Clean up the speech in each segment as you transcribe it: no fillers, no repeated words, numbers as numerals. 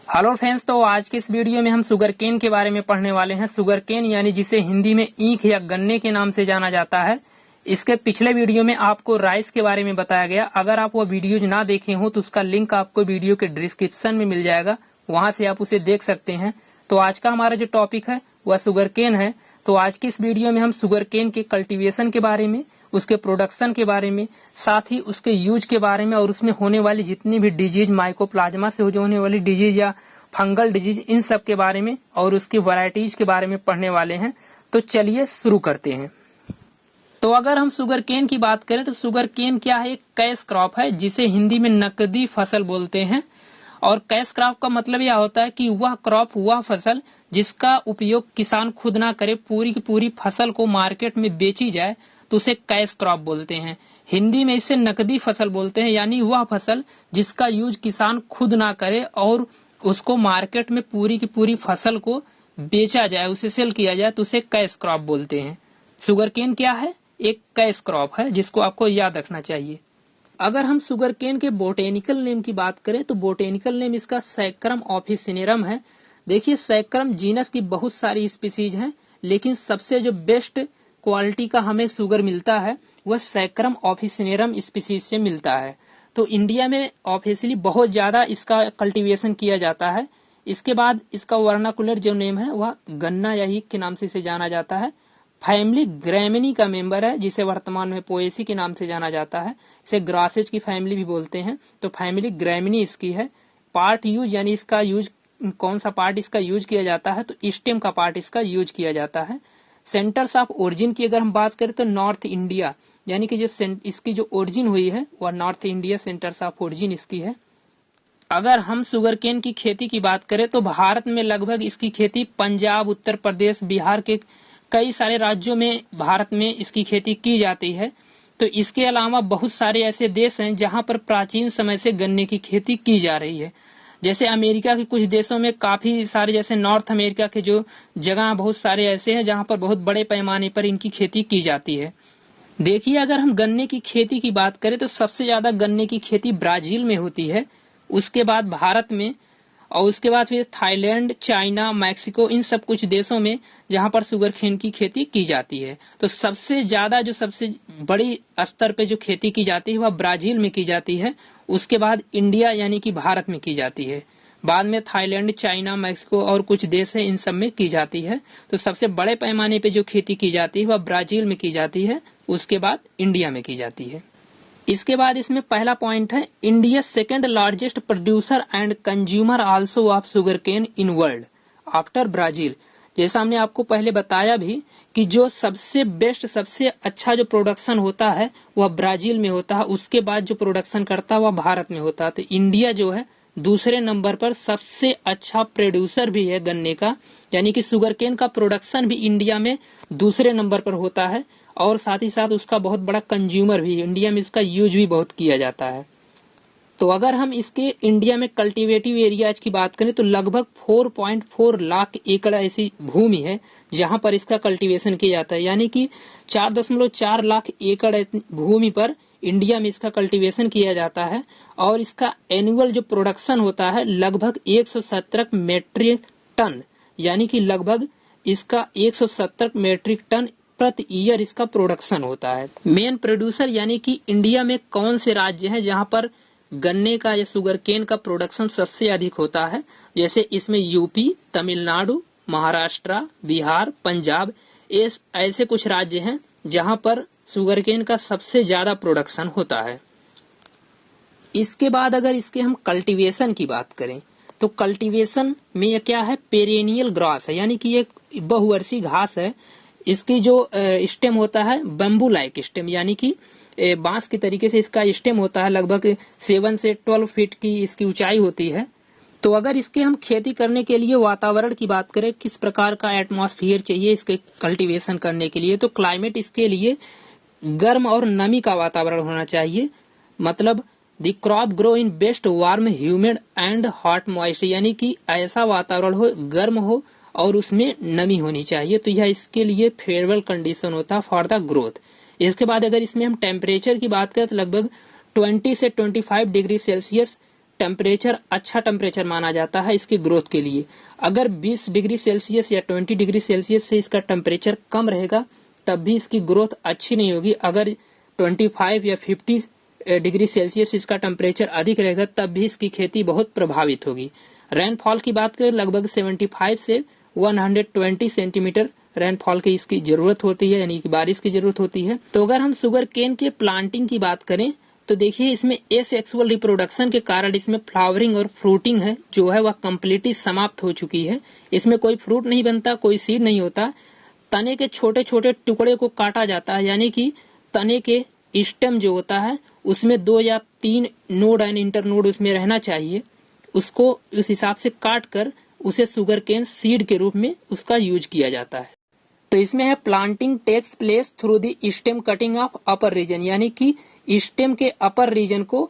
Hello friends, तो आज के इस वीडियो में हम शुगर केन के बारे में पढ़ने वाले हैं। शुगर केन यानी जिसे हिंदी में ईख या गन्ने के नाम से जाना जाता है। इसके पिछले वीडियो में आपको राइस के बारे में बताया गया। अगर आप वो वीडियोज ना देखे हो तो उसका लिंक आपको वीडियो के डिस्क्रिप्शन में मिल जाएगा, वहां से आप उसे देख सकते हैं। तो आज का हमारा जो टॉपिक है वह शुगर केन है। तो आज की इस वीडियो में हम शुगर केन के कल्टीवेशन के बारे में, उसके प्रोडक्शन के बारे में, साथ ही उसके यूज के बारे में और उसमें होने वाली जितनी भी डिजीज, माइकोप्लाज्मा से जो होने वाली डिजीज या फंगल डिजीज, इन सब के बारे में और उसकी वैरायटीज के बारे में पढ़ने वाले हैं। तो चलिए शुरू करते हैं। तो अगर हम शुगर केन की बात करें तो शुगर केन क्या है? एक कैश क्रॉप है जिसे हिंदी में नकदी फसल बोलते हैं। और कैश क्रॉप का मतलब यह होता है कि वह क्रॉप, वह फसल जिसका उपयोग किसान खुद ना करे, पूरी की पूरी फसल को मार्केट में बेची जाए, तो उसे कैश क्रॉप बोलते हैं। हिंदी में इसे नकदी फसल बोलते हैं, यानी वह फसल जिसका यूज किसान खुद ना करे और उसको मार्केट में पूरी की पूरी फसल को बेचा जाए, उसे सेल किया जाए, तो उसे कैश क्रॉप बोलते हैं। शुगर केन क्या है? एक कैश क्रॉप है, जिसको आपको याद रखना चाहिए। अगर हम शुगर केन के बोटेनिकल नेम की बात करें तो बोटेनिकल नेम इसका सैक्रम ऑफिसिनेरम है। देखिए, सैक्रम जीनस की बहुत सारी स्पीसीज हैं, लेकिन सबसे जो बेस्ट क्वालिटी का हमें शुगर मिलता है वह सैक्रम ऑफिसिनेरम स्पीसीज से मिलता है। तो इंडिया में ऑफिशियली बहुत ज्यादा इसका कल्टीवेशन किया जाता है। इसके बाद इसका वर्नाकुलर जो नेम है वह गन्ना या ईख के नाम से इसे जाना जाता है। फैमिली ग्रैमिनी का मेंबर है, जिसे वर्तमान में पोएसी के नाम से जाना जाता है। इसे ग्रासेज की फैमिली भी बोलते हैं। तो फैमिली ग्रैमिनी इसकी है। पार्ट यूज यानी इसका यूज, कौन सा पार्ट इसका यूज किया जाता है? तो स्टेम का पार्ट इसका यूज किया जाता है। सेंटर्स ऑफ ओरिजिन की अगर हम बात करें तो नॉर्थ इंडिया, यानी कि जो इसकी जो ओरिजिन हुई है वह north India centres of origin इसकी है। अगर हम शुगर केन की खेती की बात करें तो भारत में लगभग इसकी खेती पंजाब, उत्तर प्रदेश, बिहार के कई सारे राज्यों में भारत में इसकी खेती की जाती है। तो इसके अलावा बहुत सारे ऐसे देश हैं जहां पर प्राचीन समय से गन्ने की खेती की जा रही है। जैसे अमेरिका के कुछ देशों में काफी सारे, जैसे नॉर्थ अमेरिका के जो जगह बहुत सारे ऐसे हैं जहां पर बहुत बड़े पैमाने पर इनकी खेती की जाती है। देखिए, अगर हम गन्ने की खेती की बात करें तो सबसे ज्यादा गन्ने की खेती ब्राजील में होती है, उसके बाद भारत में, और उसके बाद फिर थाईलैंड, चाइना, मैक्सिको, इन सब कुछ देशों में जहां पर शुगर केन की खेती की जाती है। तो सबसे ज्यादा जो सबसे बड़ी स्तर पे जो खेती की जाती है वह ब्राजील में की जाती है। उसके बाद इंडिया यानी कि भारत में की जाती है। बाद में थाईलैंड, चाइना, मैक्सिको और कुछ देश है, इन सब में की जाती है। तो सबसे बड़े पैमाने पे जो खेती की जाती है वह ब्राजील में की जाती है, उसके बाद इंडिया में की जाती है। इसके बाद इसमें पहला पॉइंट है, India second largest producer and consumer also of sugarcane in world after Brazil. जैसा हमने आपको पहले बताया भी कि जो सबसे बेस्ट, सबसे अच्छा जो प्रोडक्शन होता है वह ब्राजील में होता है, उसके बाद जो प्रोडक्शन करता है वह भारत में होता है। तो इंडिया जो है दूसरे नंबर पर सबसे अच्छा प्रोड्यूसर भी है गन्ने का, यानी कि शुगर केन का प्रोडक्शन भी इंडिया में दूसरे नंबर पर होता है। और साथ ही साथ उसका बहुत बड़ा कंज्यूमर भी, इंडिया में इसका यूज भी बहुत किया जाता है। तो अगर हम इसके इंडिया में कल्टीवेटिव एरियाज की बात करें तो लगभग 4.4 लाख एकड़ ऐसी भूमि है जहां पर इसका कल्टीवेशन किया जाता है, यानी कि 4.4 लाख एकड़ भूमि पर इंडिया में इसका कल्टीवेशन किया जाता है। और इसका एनुअल जो प्रोडक्शन होता है लगभग 170 मेट्रिक टन, यानी कि लगभग इसका 170 मेट्रिक टन प्रति ईयर इसका प्रोडक्शन होता है। मेन प्रोड्यूसर यानी कि इंडिया में कौन से राज्य हैं जहां पर गन्ने का या शुगर केन का प्रोडक्शन सबसे अधिक होता है? जैसे इसमें यूपी, तमिलनाडु, महाराष्ट्र, बिहार, पंजाब, ऐसे कुछ राज्य हैं जहां पर शुगर केन का सबसे ज्यादा प्रोडक्शन होता है। इसके बाद अगर इसके हम कल्टीवेशन की बात करें तो कल्टीवेशन में ये क्या है? पेरेनियल ग्रास है, यानी कि ये बहुवर्षीय घास है। इसकी जो स्टेम होता है बम्बू लाइक स्टेम, यानी कि बांस के तरीके से इसका स्टेम होता है। लगभग 7 से 12 फीट की इसकी ऊंचाई होती है। तो अगर इसके हम खेती करने के लिए वातावरण की बात करें, किस प्रकार का एटमॉस्फेयर चाहिए इसके कल्टीवेशन करने के लिए, तो क्लाइमेट इसके लिए गर्म और नमी का वातावरण होना चाहिए। मतलब the crop grow in best warm, humid and hot moist, यानी कि ऐसा वातावरण हो, गर्म हो और उसमें नमी होनी चाहिए। तो यह इसके लिए फेवरेबल कंडीशन होता है फॉर द ग्रोथ। इसके बाद अगर इसमें हम टेम्परेचर की बात करें तो लगभग 20 से 25 डिग्री सेल्सियस टेम्परेचर अच्छा टेम्परेचर माना जाता है इसकी ग्रोथ के लिए। अगर 20 डिग्री सेल्सियस या 20 डिग्री सेल्सियस से इसका टेम्परेचर कम रहेगा तब भी इसकी ग्रोथ अच्छी नहीं होगी। अगर 25 या 50 डिग्री सेल्सियस इसका टेम्परेचर अधिक रहेगा तब भी इसकी खेती बहुत प्रभावित होगी। रेनफॉल की बात करें लगभग 75 से 120 सेंटीमीटर रेनफॉल की इसकी जरूरत होती है, यानी कि बारिश की जरूरत होती है। तो अगर हम शुगर केन के प्लांटिंग की बात करें तो देखिए इसमें एसेक्सुअल रिप्रोडक्शन के कारण इसमें फ्लावरिंग और फ्रूटिंग है जो है वह कम्प्लीटली समाप्त हो चुकी है। इसमें कोई फ्रूट नहीं बनता, कोई सीड नहीं होता। तने के छोटे छोटे टुकड़े को काटा जाता है, यानी कि तने के स्टेम जो होता है उसमें 2 या 3 नोड एंड इंटरनोड उसमें रहना चाहिए। उसको उस हिसाब से काट कर उसे शुगर केन सीड के रूप में उसका यूज किया जाता है। तो इसमें है planting takes place through the stem cutting of upper region, यानी कि स्टेम के अपर रीजन को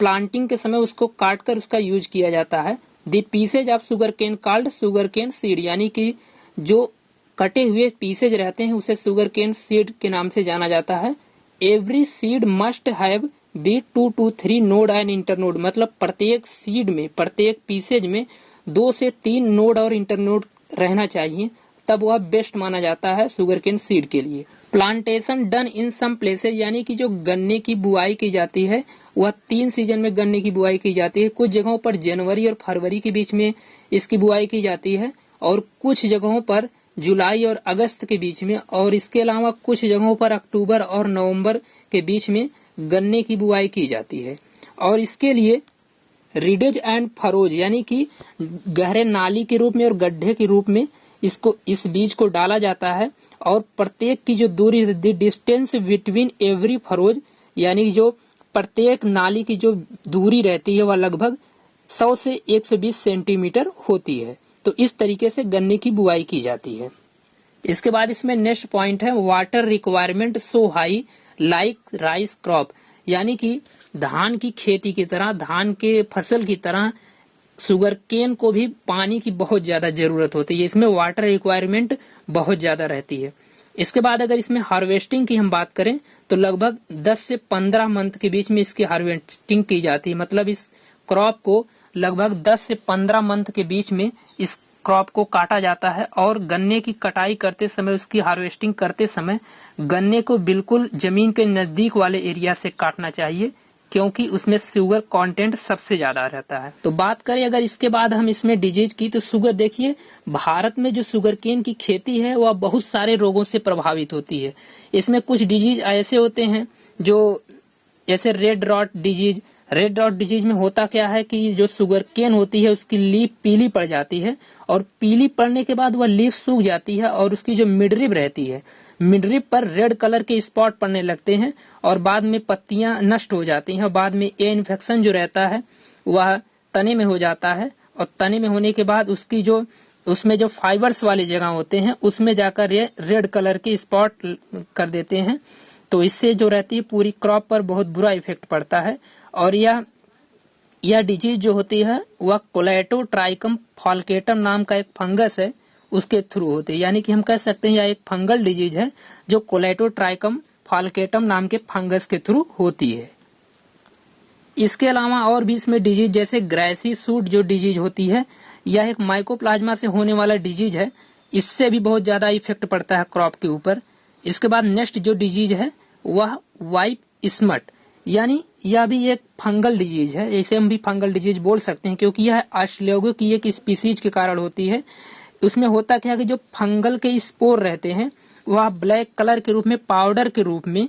प्लांटिंग के समय उसको काट कर उसका यूज किया जाता है। The pieces of sugarcane called sugarcane seed, यानी कि जो कटे हुए पीसेज रहते हैं उसे शुगर केन सीड के नाम से जाना जाता है। Every seed must have be 2 to 3 node and internode, मतलब प्रत्येक सीड में प्रत्येक पीसेज में 2 से 3 नोड और इंटरनोड रहना चाहिए, तब वह बेस्ट माना जाता है शुगर केन सीड के लिए। Plantation done in some places, यानी कि जो गन्ने की बुआई की जाती है वह 3 सीजन में गन्ने की बुआई की जाती है। कुछ जगहों पर जनवरी और फरवरी के बीच में इसकी बुआई की जाती है और कुछ जगहों पर जुलाई और अगस्त के बीच में, और इसके अलावा कुछ जगहों पर अक्टूबर और नवंबर के बीच में गन्ने की बुआई की जाती है। और इसके लिए रिडेज एंड फरोज, यानी कि गहरे नाली के रूप में और गड्ढे के रूप में इस बीज को डाला जाता है। और प्रत्येक की जो दूरी, डिस्टेंस बिटवीन एवरी फरोज, यानी जो प्रत्येक नाली की जो दूरी रहती है वह लगभग 100 से 120 सेंटीमीटर होती है। तो इस तरीके से गन्ने की बुआई की जाती है। इसके बाद इसमें नेक्स्ट पॉइंट है water requirement so high like rice crop, यानी कि धान की खेती की तरह, धान के फसल की तरह शुगर केन को भी पानी की बहुत ज्यादा जरूरत होती है। इसमें वाटर रिक्वायरमेंट बहुत ज्यादा रहती है। इसके बाद अगर इसमें हार्वेस्टिंग की हम बात करें तो लगभग 10 से 15 मंथ के बीच में इसकी हार्वेस्टिंग की जाती है। मतलब इस क्रॉप को लगभग 10 से 15 मंथ के बीच में इस क्रॉप को काटा जाता है। और गन्ने की कटाई करते समय, उसकी हार्वेस्टिंग करते समय गन्ने को बिल्कुल जमीन के नजदीक वाले एरिया से काटना चाहिए, क्योंकि उसमें शुगर कंटेंट सबसे ज्यादा रहता है। तो बात करें अगर इसके बाद हम इसमें डिजीज की, तो शुगर, देखिए भारत में जो शुगर केन की खेती है वह बहुत सारे रोगों से प्रभावित होती है। इसमें कुछ डिजीज ऐसे होते हैं जो जैसे red rot disease. Red rot disease में होता क्या है कि जो शुगर केन होती है उसकी लीफ पीली पड़ जाती है, और पीली पड़ने के बाद वह लीफ सूख जाती है और उसकी जो मिडरिब रहती है, मिडरिब पर रेड कलर के स्पॉट पड़ने लगते हैं और बाद में पत्तियां नष्ट हो जाती हैं। बाद में ये इन्फेक्शन जो रहता है वह तने में हो जाता है, और तने में होने के बाद उसकी जो उसमें जो फाइबर्स वाली जगह होते हैं उसमें जाकर रेड कलर के स्पॉट कर देते हैं। तो इससे जो रहती है पूरी क्रॉप पर बहुत बुरा इफेक्ट पड़ता है। और यह डिजीज जो होती है वह कोलेटोट्राइकम फॉल्केटम नाम का एक फंगस है, उसके थ्रू होती है। यानी कि हम कह सकते हैं यह एक फंगल डिजीज है जो कोलेटोट्राइकम फॉल्केटम नाम के फंगस के थ्रू होती है। इसके अलावा और भी इसमें डिजीज जैसे ग्रेसी सूट जो डिजीज होती है, यह एक माइकोप्लाज्मा से होने वाला डिजीज है। इससे भी बहुत ज्यादा इफेक्ट पड़ता है क्रॉप के ऊपर। इसके बाद नेक्स्ट जो डिजीज है वह वाइप स्मट, यानी यह भी एक फंगल डिजीज है। इसे हम भी फंगल डिजीज बोल सकते हैं क्योंकि यह ऑस्ट्रेलिया की एक स्पीसीज के कारण होती है। उसमें होता क्या है कि जो फंगल के स्पोर रहते हैं वह ब्लैक कलर के रूप में, पाउडर के रूप में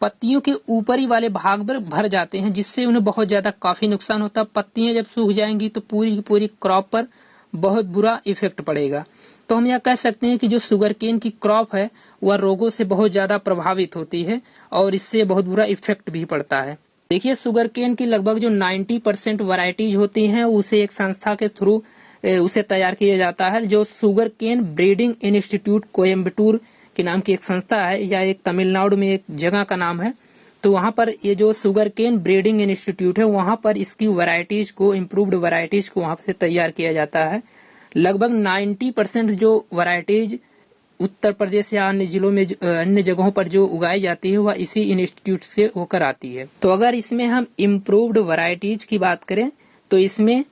पत्तियों के ऊपरी वाले भाग पर भर जाते हैं, जिससे उन्हें बहुत ज्यादा काफी नुकसान होता है। पत्तियां जब सूख जाएंगी तो पूरी की पूरी क्रॉप पर बहुत बुरा इफेक्ट पड़ेगा। तो हम यह कह सकते हैं कि जो शुगर केन की क्रॉप है वह रोगों से बहुत ज्यादा प्रभावित होती है और इससे बहुत बुरा इफेक्ट भी पड़ता है। देखिए शुगर केन की लगभग जो 90% वैरायटीज होती हैं उसे एक संस्था के थ्रू उसे तैयार किया जाता है, जो sugarcane breeding institute Coimbatore के नाम की एक संस्था है, या एक तमिलनाडु में एक जगह का नाम है। तो वहां पर ये जो शुगर केन ब्रीडिंग इंस्टीट्यूट है वहां पर इसकी वैरायटीज को, इम्प्रूव्ड वैरायटीज को वहां से तैयार किया जाता है। लगभग 90% जो वैरायटीज उत्तर प्रदेश या अन्य जिलों में, अन्य जगहों पर जो उगाई जाती है वह इसी इंस्टीट्यूट से होकर आती है। तो अगर इसमें हम इम्प्रूव्ड वैरायटीज की बात करें तो इसमें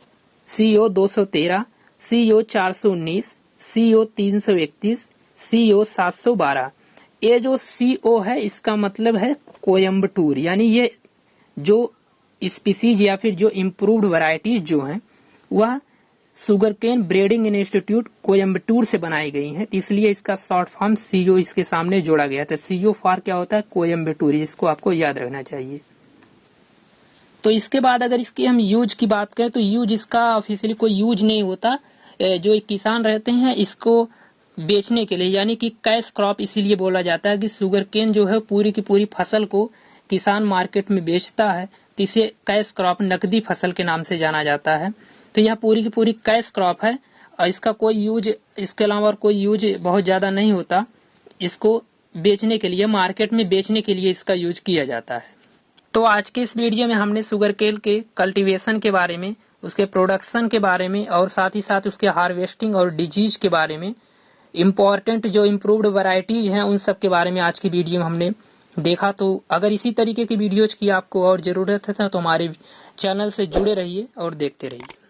CO 213, CO 419, CO 331, CO 712। ये जो CO है इसका मतलब है कोयम्बटूर, यानी ये जो स्पीसीज या फिर जो इम्प्रूव्ड वैरायटीज जो हैं वह sugarcane breeding institute Coimbatore से बनाई गई हैं, तो इसलिए इसका शॉर्ट फॉर्म CO इसके सामने जोड़ा गया था। CO फॉर क्या होता है? कोयम्बटूर। इसको आपको याद रखना चाहिए। तो इसके बाद अगर इसकी हम यूज की बात करें तो यूज इसका ऑफिशियली कोई यूज नहीं होता। जो किसान रहते हैं इसको बेचने के लिए, यानी कि कैश क्रॉप इसीलिए बोला जाता है कि शुगर केन जो है पूरी की पूरी फसल को किसान मार्केट में बेचता है, तो इसे कैश क्रॉप नकदी फसल के नाम से जाना जाता है। तो यह पूरी की पूरी कैश क्रॉप है और इसका कोई यूज, इसके अलावा और कोई यूज बहुत ज़्यादा नहीं होता। इसको बेचने के लिए, मार्केट में बेचने के लिए इसका यूज किया जाता है। तो आज के इस वीडियो में हमने शुगर केन के कल्टीवेशन के बारे में, उसके प्रोडक्शन के बारे में और साथ ही साथ उसके हार्वेस्टिंग और डिजीज के बारे में, इम्पोर्टेंट जो इम्प्रूव्ड वैरायटीज हैं उन सब के बारे में आज की वीडियो में हमने देखा। तो अगर इसी तरीके की वीडियोज की आपको और ज़रूरत है तो हमारे चैनल से जुड़े रहिए और देखते रहिए।